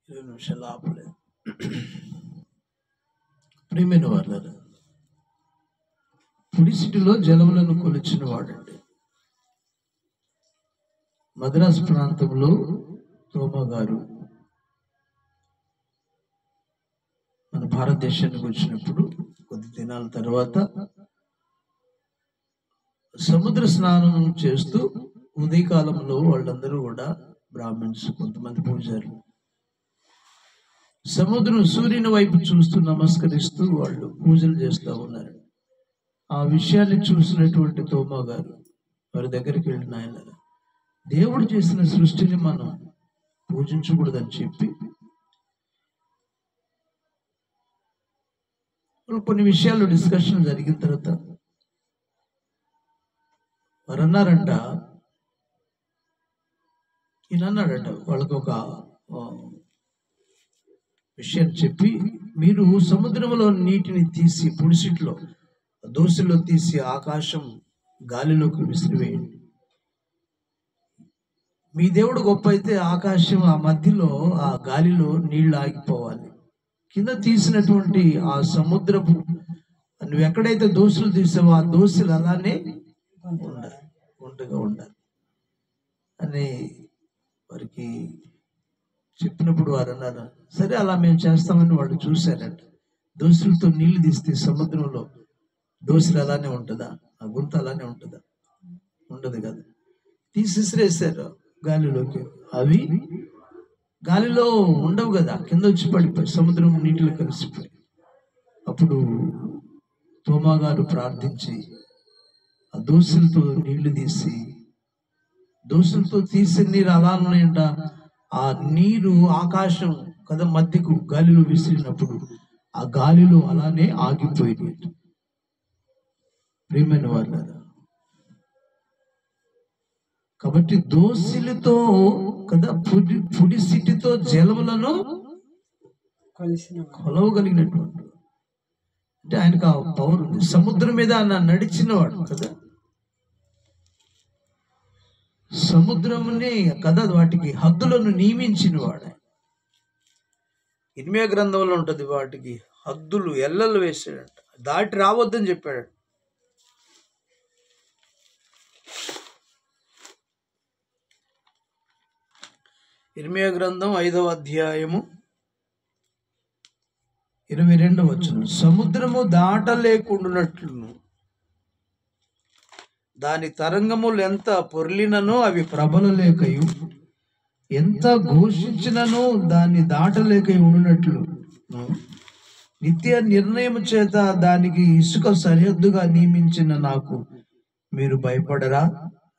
20 నిమిషాలు ఆపలేదు. ప్రియమైన వాళ్ళారా, పుడిసిటిలో జలములను కొలిచిన వాడండి. మద్రాసు ప్రాంతంలో తోమా గారు మన భారతదేశానికి వచ్చినప్పుడు కొద్ది దినాల తర్వాత సముద్ర స్నానం చేస్తూ ఉదయకాలంలో వాళ్ళందరూ కూడా బ్రాహ్మణ్స్, కొంతమంది పూజారులు సూర్యుని వైపు చూస్తూ నమస్కరిస్తూ వాళ్ళు పూజలు చేస్తూ ఉన్నారు. ఆ విషయాన్ని చూసినటువంటి తోమా గారు వారి దగ్గరికి వెళ్ళిన ఆయన, దేవుడు చేసిన సృష్టిని మనం పూజించకూడదని చెప్పి కొన్ని విషయాలు డిస్కషన్ జరిగిన తర్వాత వారు అన్నారంట, ఈయన అన్నాడంట వాళ్ళకి ఒక విషయం చెప్పి, మీరు సముద్రంలో నీటిని తీసి పుడిసిట్లో దోసిలో తీసి ఆకాశం గాలిలోకి విసిరివేయండి. మీ దేవుడు గొప్ప అయితే ఆకాశం ఆ మధ్యలో ఆ గాలిలో నీళ్లు ఆగిపోవాలి. కింద తీసినటువంటి ఆ సముద్రపు నువ్వు ఎక్కడైతే దోసులు తీసావో ఆ దోసులు అలానే ఉండాలి, ఒంటగా ఉండాలి అని వారికి చెప్పినప్పుడు వారు అన్నారు, సరే అలా మేము చేస్తామని వాళ్ళు చూశారంట. దోసులతో నీళ్లు తీస్తే సముద్రంలో దోసులు అలానే ఉంటుందా? ఆ గుంత అలానే ఉంటుందా? ఉండదు కదా. తీసిసిరేసారు గాలిలోకి, అవి గాలిలో ఉండవు కదా, కింద వచ్చి పడిపోయి సముద్రం నీటిలో కలిసిపోయి. అప్పుడు తోమా గారు ప్రార్థించి ఆ దోసులతో నీళ్లు తీసి, దోసులతో తీసిన నీరు అలా ఉన్నాయంట. ఆ నీరు ఆకాశం కదా మధ్యకు గాలిలో విసిరినప్పుడు ఆ గాలిలో అలానే ఆగిపోయింది. ప్రియమైన వాళ్ళ, కాబట్టి దోసిలతో కదా పుడిసిటితో జలములను కొలవగలిగినటువంటి అంటే ఆయనకు ఆ పవర్ ఉంది. సముద్రం మీద ఆయన నడిచినవాడు కదా, సముద్రముని కదా వాటికి హద్దులను నియమించిన వాడు. ఇర్మియా గ్రంథంలో ఉంటుంది, వాటికి హద్దులు ఎల్లలు వేసాడంట, దాటి రావద్దని చెప్పాడు. ఇర్మియా గ్రంథం 5వ అధ్యాయము 22వ వచనం, సముద్రము దాటలేకుండానట్లును దాని తరంగములు ఎంత పొర్లిననో అవి ప్రబలలేకయు, ఎంత ఘోషించిననో దాన్ని దాటలేక ఉండినట్లు నిత్య నిర్ణయం చేత దానికి ఇసుక సరిహద్దుగా నియమించిన నాకు మీరు భయపడరా?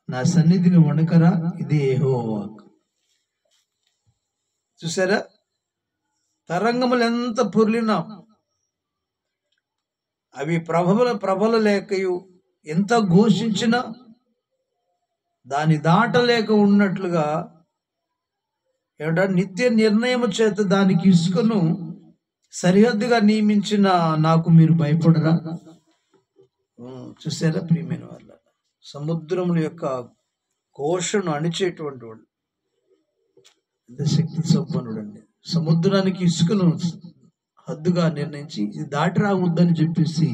నా సన్నిధిని వణకరా? ఇదే యెహోవా వాక్కు. చూసారా, తరంగములు ఎంత పొర్లినా అవి ప్రబల లేకయు, ఎంత ఘోషించినా దాన్ని దాటలేక ఉన్నట్లుగా నిత్య నిర్ణయము చేత దానికి ఇసుకను సరిహద్దుగా నియమించిన నాకు మీరు భయపడరా? చూసారా ప్రియమైన వాళ్ళ, సముద్రముల యొక్క ఘోషను అణిచేటువంటి వాడు ఎంత శక్తి సంపన్నుడు అండి. సముద్రానికి ఇసుకను హద్దుగా నిర్ణయించి ఇది దాటి రావద్దని చెప్పేసి,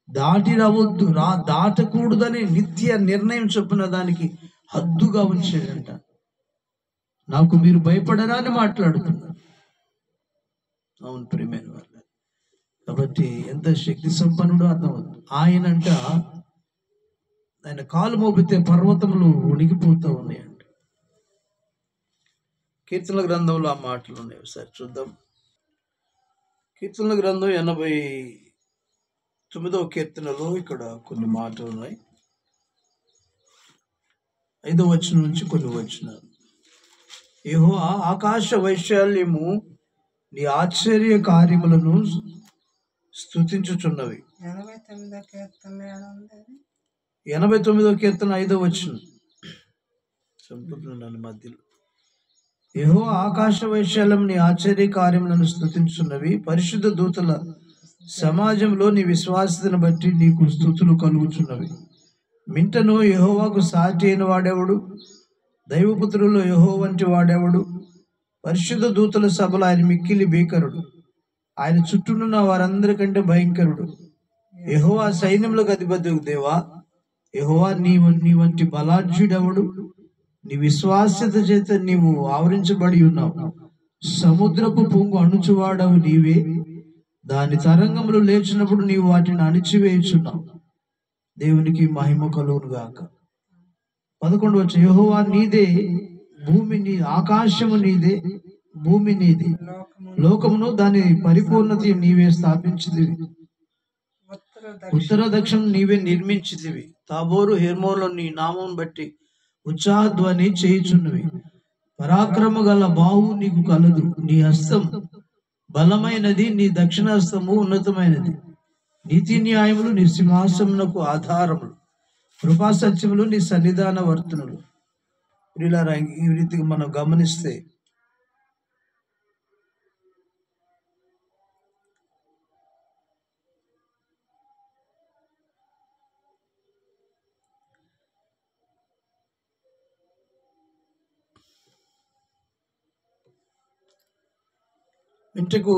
దాటి రావద్దు దాటకూడదని నిత్య నిర్ణయం చొప్పున దానికి హద్దుగా ఉంచాడంట. నాకు మీరు భయపడరా అని మాట్లాడుతున్నారు. అవును ప్రియమైన వాళ్ళ, కాబట్టి ఎంత శక్తి సంపన్నుడో అర్థమవుతుంది. ఆయన కాలు మోపితే పర్వతములు ఉనిగిపోతూ ఉన్నాయంట. కీర్తనల గ్రంథంలో ఆ మాటలు ఉన్నాయి, ఒకసారి చూద్దాం. కీర్తనల గ్రంథం 89వ కీర్తనలో ఇక్కడ కొన్ని మాటలు ఉన్నాయి. 5వ వచనం నుంచి కొన్ని వచనాలు. యెహోవా ఆకాశ వైశాల్యము నీ ఆశ్చర్య కార్యములను స్తుతించుచున్నవి. 89వ కీర్తన 5వ వచనం సంపూర్ణ మధ్యలో. యెహోవా ఆకాశ వైశాల్యం నీ ఆశ్చర్య కార్యములను స్తుతించుచున్నవి. పరిశుద్ధ దూతల సమాజంలో నీ విశ్వాసతను బట్టి నీకు స్తుతులు కలుగుచున్నవి. మింటను యెహోవాకు సాటి అయిన వాడెవడు? దైవపుత్రుల్లో యెహోవా వంటి వాడెవడు? పరిశుద్ధ దూతల సభలో ఆయన మిక్కిలి భీకరుడు, ఆయన చుట్టూనున్న వారందరికంటే భయంకరుడు. యెహోవా సైన్యములకు అధిపతియగు దేవా, యెహోవా నీ వంటి బలాఢ్యుడెవడు? నీ విశ్వాస్యత చేత నీవు ఆవరించబడి ఉన్నావు. సముద్రపు పొంగు అణుచువాడవు నీవే, దాని తరంగములు లేచినప్పుడు నీవు వాటిని అణిచివేయుచున్నావు. దేవునికి మహిమ కలుగును గాక. 11 వచ్చి యెహోవా నీదే, భూమి నీ, ఆకాశము నీదే, భూమి నీదే, లోకమును దాని పరిపూర్ణత నీవే స్థాపించితివి. ఉత్తర దక్షిణం నీవే నిర్మించితివి. తాబోరు హెర్మోన్లో నీ నామం బట్టి ఉత్సాహధ్వని చేయుచున్నవి. పరాక్రమ గల బాహు నీకు కలదు, నీ హస్తం బలమైనది, నీ దక్షిణ హస్తము ఉన్నతమైనది. నీతి న్యాయములు నీ సింహాసమునకు ఆధారములు, కృపా సత్యములు నీ సన్నిధాన వర్తనులు. ప్రియులారా, ఈ రీతిగా మనం గమనిస్తే మింటకు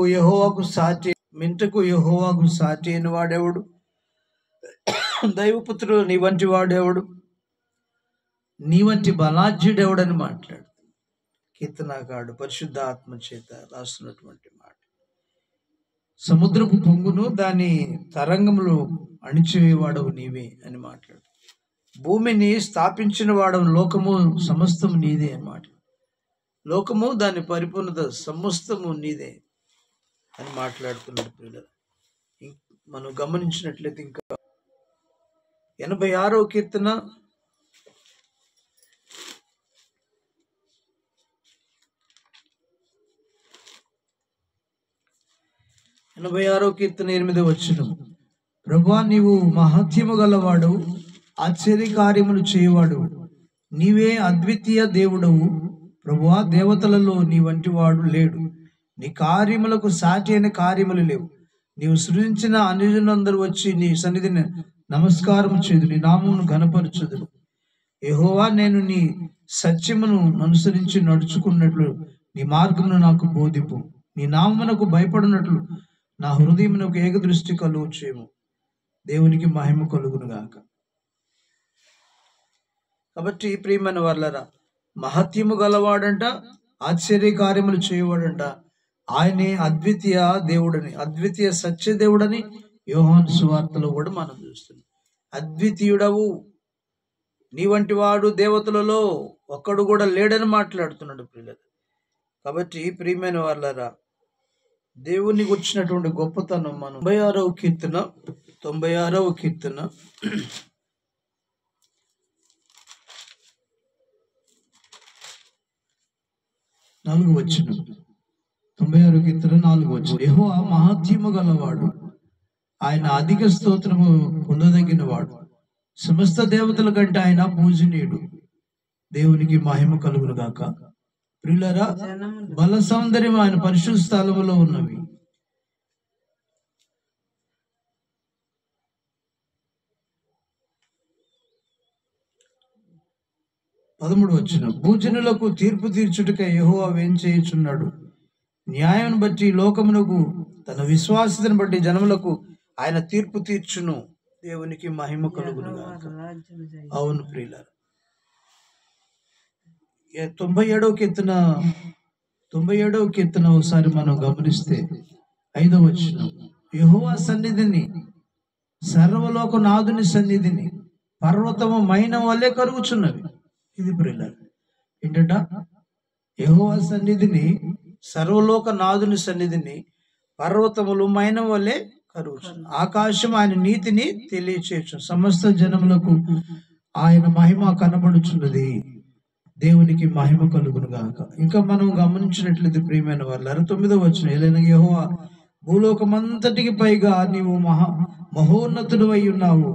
యెహోవాకు సాటి అయిన వాడెవడు? దైవపుత్రుడు నీ వంటి వాడెవడు? నీ వంటి బలాఢ్యుడెవడని మాట్లాడు కీర్తనాకారుడు పరిశుద్ధ ఆత్మ చేత రాస్తున్నటువంటి మాట. సముద్రపు పొంగును దాని తరంగములు అణిచివేవాడవు నీవే అని మాట్లాడు. భూమిని స్థాపించిన వాడవు, లోకము సమస్తము నీదే అని మాట్లాడు. లోకము దాని పరిపూర్ణత సమస్తము నీదే అని మాట్లాడుతున్నాడు. పిల్లలు మనం గమనించినట్లయితే ఇంకా 86వ కీర్తన 8వ వచనం, ప్రభువా నీవు మహత్యము గలవాడు, ఆశ్చర్య కార్యములు చేయవాడు, నీవే అద్వితీయ దేవుడవు. ప్రభువా దేవతలలో నీ వంటి వాడు లేడు, నీ కార్యములకు సాటి అయిన కార్యములు లేవు. నీవు సృజించిన అనుజనులందరూ వచ్చి నీ సన్నిధిని నమస్కారం చేదు, నీ నామమును ఘనపరచుదురు. యెహోవా నేను నీ సత్యమును అనుసరించి నడుచుకున్నట్లు నీ మార్గమును నాకు బోధింపు. నీ నామమునకు భయపడినట్లు నా హృదయమునకు ఏకదృష్టి కలుగు చేయము. దేవునికి మహిమ కలుగును గాక. కాబట్టి ప్రియమైన వాళ్ళరా, మహత్యము గలవాడంట, ఆశ్చర్య కార్యములు చేయవాడంట. ఆయనే అద్వితీయ దేవుడని, అద్వితీయ సత్య దేవుడని యోహాను సువార్తలో కూడా మనం చూస్తున్నాం. అద్వితీయుడవు, నీ వంటి వాడు దేవతలలో ఒక్కడు కూడా లేడని మాట్లాడుతున్నాడు పిల్లలు. కాబట్టి ప్రియమైన వాళ్ళరా, దేవుని గురించినటువంటి గొప్పతనం మనం 96వ కీర్తన 4వ వచనం, 96వ కీర్తన 4వ వచనం, యెహోవా మహత్యము గలవాడు, ఆయన అధిక స్తోత్రము పొందదగిన వాడు, సమస్త దేవతల కంటే ఆయన పూజనీయుడు. దేవునికి మహిమ కలుగును గాక. ప్రియులారా, బల సౌందర్యం ఆయన పరిశుద్ధ స్థలములో ఉన్నవి. పదమూడు వచ్చిన, భూజనులకు తీర్పు తీర్చుటకై యెహోవా వేం చేయుచున్నాడు. న్యాయం బట్టి లోకమునకు, తన విశ్వాసతను బట్టి జనములకు ఆయన తీర్పు తీర్చును. దేవునికి మహిమ కలుగును గాక. అవును ప్రియులారా, 97వ కీర్తన ఒకసారి మనం గమనిస్తే 5వ వచనం, యెహోవా సన్నిధిని, సర్వలోకనాథుని సన్నిధిని పర్వతము మైనం వల్లే కరుగుచున్నవి. ఇది ప్రియులారా, ఏంటంట? యెహోవా సన్నిధిని, సర్వలోకనాథుని సన్నిధిని పర్వతములు మైనం వల్లే కరుగుచున్నవి. ఆకాశం ఆయన నీతిని తెలియచేయచ్చు, సమస్త జనములకు ఆయన మహిమ కనబడుచున్నది. దేవునికి మహిమ కలుగును గాక. ఇంకా మనం గమనించినట్లయితే ప్రియమైన వాళ్ళారా, 9వ వచనం, ఏలైనా యెహోవా భూలోకమంతటికి పైగా నీవు మహోన్నతుడు అయి ఉన్నావు,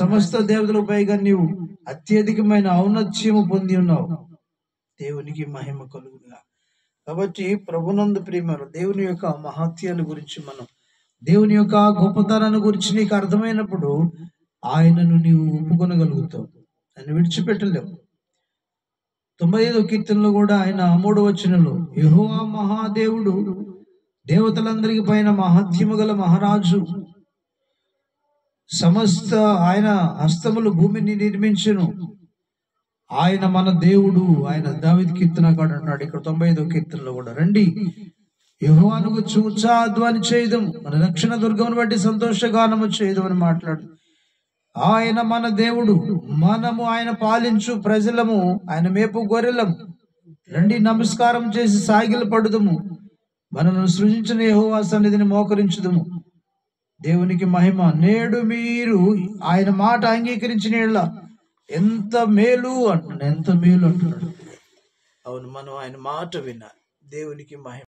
సమస్త దేవతలకు పైగా నీవు అత్యధికమైన ఔన్నత్యము పొంది ఉన్నావు. దేవునికి మహిమ కలుగును గాక. కాబట్టి ప్రభునందు ప్రియమైన దేవుని యొక్క మహత్యాల గురించి, మనం దేవుని యొక్క గొప్పతనాన్ని గురించి నీకు అర్థమైనప్పుడు ఆయనను నీవు ఒప్పుకొనగలుగుతావు, ఆయన విడిచిపెట్టలేవు. 95వ కీర్తనలో కూడా ఆయన 3వ వచనంలో యెహోవా మహాదేవుడు, దేవతలందరికి పైన మహత్యము గల మహారాజు, సమస్త ఆయన హస్తములు భూమిని నిర్మించును, ఆయన మన దేవుడు. ఆయన దావీదు కీర్తనకారుడు అంటున్నాడు ఇక్కడ 95వ కీర్తనలో కూడా, రండి యెహోవాను గూర్చి ఉత్సాహధ్వని చేయదము, మన రక్షణ దుర్గమును బట్టి సంతోషగానము చేయదమని మాట్లాడు. ఆయన మన దేవుడు, మనము ఆయన పాలించు ప్రజలము, ఆయన మేపు గొర్రెలము. రండి నమస్కారం చేసి సాగిల పడుదము, మనను సృజించిన యెహోవా సన్నిధిని మోకరించుదము. దేవునికి మహిమ. నేడు మీరు ఆయన మాట అంగీకరించిన యెడల ఎంత మేలు అంటున్నాడు, ఎంత మేలు అంటున్నాడు. అవును, మనం ఆయన మాట వినాలి. దేవునికి మహిమ.